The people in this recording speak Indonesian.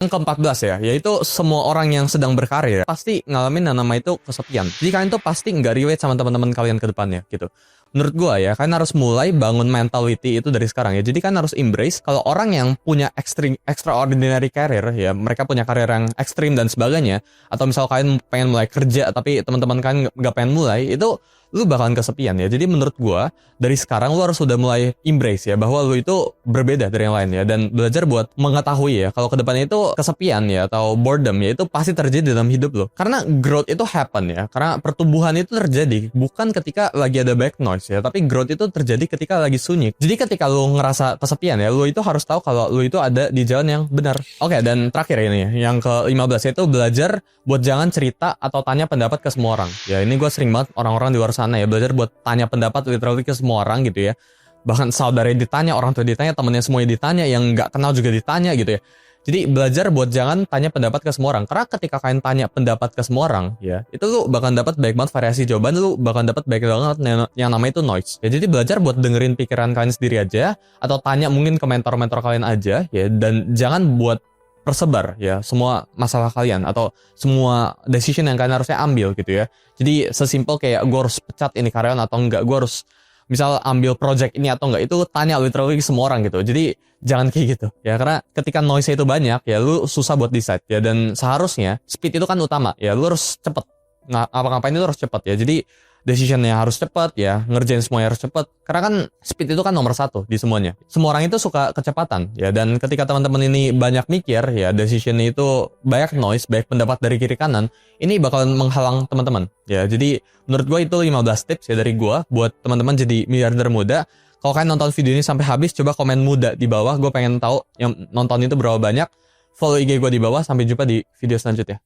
Yang ke-14 ya, yaitu semua orang yang sedang berkarir pasti ngalamin yang nama itu kesepian. Jadi kalian tuh pasti nggak relate sama teman-teman kalian ke depannya gitu. Menurut gua ya, kalian harus mulai bangun mentality itu dari sekarang ya. Jadi kalian harus embrace kalau orang yang punya extraordinary career ya, mereka punya karir yang ekstrim dan sebagainya, atau misal kalian pengen mulai kerja tapi teman-teman kalian nggak pengen mulai, itu lu bakalan kesepian ya. Jadi menurut gua dari sekarang lu harus sudah mulai embrace ya bahwa lu itu berbeda dari yang lain ya, dan belajar buat mengetahui ya kalau ke depannya itu kesepian ya atau boredom ya itu pasti terjadi dalam hidup lo. Karena growth itu happen ya. Karena pertumbuhan itu terjadi bukan ketika lagi ada back noise ya, tapi growth itu terjadi ketika lagi sunyi. Jadi ketika lu ngerasa kesepian ya, lu itu harus tahu kalau lu itu ada di jalan yang benar. Oke, dan terakhir ini ya, yang ke-15 yaitu belajar buat jangan cerita atau tanya pendapat ke semua orang. Ya ini gue sering banget orang-orang di luar sana ya belajar buat tanya pendapat literally ke semua orang gitu ya. Bahkan saudara ditanya, orang tua ditanya, temennya semuanya ditanya, yang nggak kenal juga ditanya gitu ya. Jadi belajar buat jangan tanya pendapat ke semua orang. Karena ketika kalian tanya pendapat ke semua orang ya, itu lu bakal dapat banyak banget variasi jawaban, lu bakal dapat banyak banget yang namanya itu noise. Ya jadi belajar buat dengerin pikiran kalian sendiri aja, atau tanya mungkin ke mentor-mentor kalian aja ya, dan jangan buat persebar ya semua masalah kalian atau semua decision yang kalian harusnya ambil gitu ya. Jadi sesimpel kayak gue harus pecat ini karyawan atau enggak, gue harus misal ambil project ini atau enggak, itu tanya literally semua orang gitu. Jadi jangan kayak gitu ya, karena ketika noise itu banyak ya lu susah buat decide ya, dan seharusnya speed itu kan utama ya, lu harus cepet apa-ngapain itu harus cepet ya. Jadi decisionnya harus cepet ya, ngerjain semuanya harus cepet, karena kan speed itu kan nomor satu di semuanya. Semua orang itu suka kecepatan ya, dan ketika teman-teman ini banyak mikir ya, decisionnya itu banyak noise, banyak pendapat dari kiri kanan, ini bakalan menghalang teman-teman ya. Jadi menurut gue itu 15 tips ya dari gue buat teman-teman jadi miliarder muda. Kalau kalian nonton video ini sampai habis, coba komen muda di bawah, gue pengen tahu yang nonton itu berapa banyak. Follow IG gue di bawah, sampai jumpa di video selanjutnya.